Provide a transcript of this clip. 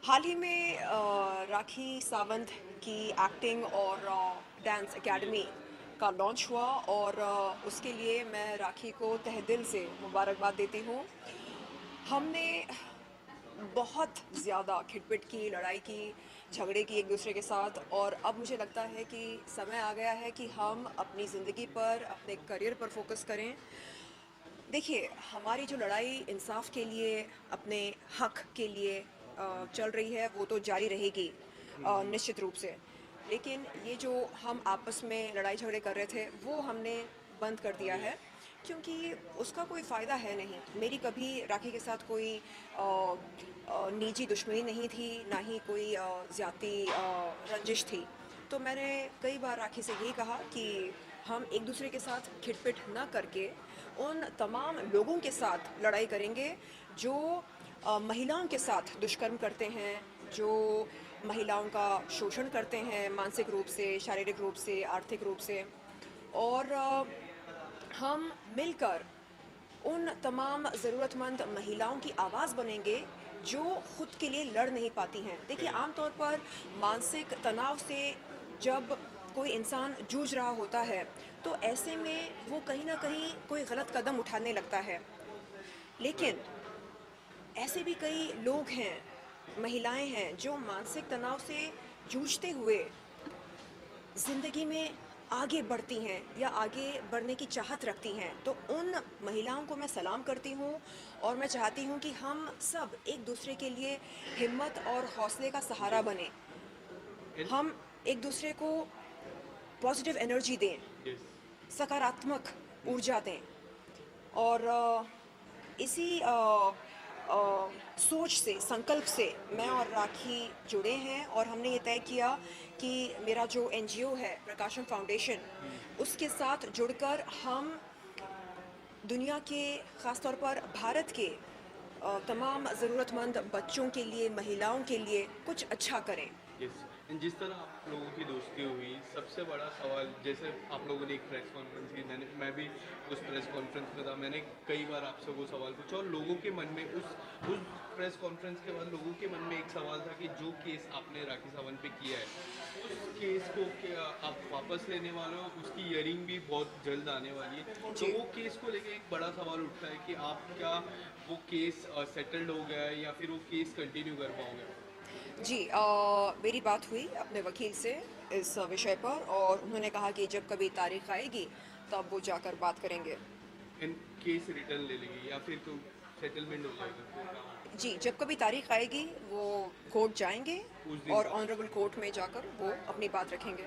हाल ही में राखी सावंत की एक्टिंग और डांस एकेडमी का लॉन्च हुआ और उसके लिए मैं राखी को तहे दिल से मुबारकबाद देती हूँ। हमने बहुत ज़्यादा खिटपिट की, लड़ाई की, झगड़े की एक दूसरे के साथ और अब मुझे लगता है कि समय आ गया है कि हम अपनी ज़िंदगी पर, अपने करियर पर फोकस करें। देखिए, हमारी जो लड़ाई इंसाफ के लिए, अपने हक के लिए चल रही है, वो तो जारी रहेगी हुँ, हुँ। निश्चित रूप से। लेकिन ये जो हम आपस में लड़ाई झगड़े कर रहे थे, वो हमने बंद कर दिया है, यस। क्योंकि उसका कोई फ़ायदा है नहीं। मेरी कभी राखी के साथ कोई निजी दुश्मनी नहीं थी, ना ही कोई ज़्यादती रंजिश थी। तो मैंने कई बार राखी से यही कहा कि हम एक दूसरे के साथ खिटपिट ना करके उन तमाम लोगों के साथ लड़ाई करेंगे जो महिलाओं के साथ दुष्कर्म करते हैं, जो महिलाओं का शोषण करते हैं मानसिक रूप से, शारीरिक रूप से, आर्थिक रूप से। और हम मिलकर उन तमाम ज़रूरतमंद महिलाओं की आवाज़ बनेंगे जो खुद के लिए लड़ नहीं पाती हैं। देखिए, करेक्ट। आमतौर पर मानसिक तनाव से जब कोई इंसान जूझ रहा होता है, तो ऐसे में वो कहीं न कहीं कोई गलत कदम उठाने लगता है। लेकिन राइट। ऐसे भी कई लोग हैं, महिलाएँ हैं जो मानसिक तनाव से जूझते हुए ज़िंदगी में आगे बढ़ती हैं या आगे बढ़ने की चाहत रखती हैं। तो उन महिलाओं को मैं सलाम करती हूँ और मैं चाहती हूँ कि हम सब एक दूसरे के लिए हिम्मत और हौसले का सहारा यस। बनें। एंड हम एक दूसरे को पॉजिटिव एनर्जी दें, यस। सकारात्मक हुँ। ऊर्जा दें और इसी सोच से, संकल्प से मैं और राखी जुड़े हैं और हमने ये तय किया कि मेरा जो एनजीओ है, प्रकाशम फाउंडेशन, हुँ। उसके साथ जुड़कर हम दुनिया के, ख़ास तौर पर भारत के तमाम ज़रूरतमंद बच्चों के लिए, महिलाओं के लिए कुछ अच्छा करें। यस। एंड जिस तरह आप लोगों की दोस्ती हुई, सबसे बड़ा सवाल जैसे आप लोगों ने एक प्रेस कॉन्फ्रेंस की, मैं भी उस प्रेस कॉन्फ्रेंस में था। मैंने कई बार आपसे वो सवाल पूछा और लोगों के मन में उस प्रेस कॉन्फ्रेंस के बाद लोगों के मन में एक सवाल था कि जो केस आपने राखी सावंत पे किया है, उस केस को क्या आप वापस लेने वाले हो? उसकी हियरिंग भी बहुत जल्द आने वाली है। तो जी। वो केस को लेके एक बड़ा सवाल उठता है कि आप क्या वो केस सेटल्ड हो गया है या फिर वो केस कंटिन्यू कर पाओगे? जी, मेरी बात हुई अपने वकील से इस विषय पर और उन्होंने कहा कि जब कभी तारीख आएगी, तब वो जाकर बात करेंगे। एंड केस रिटर्न ले लेगी या फिर तो सेटलमेंट हो जाएगा पूरा जी, जब कभी तारीख आएगी, वो कोर्ट जाएँगे उस दिन और बात ऑनरेबल कोर्ट में जाकर वो अपनी बात रखेंगे।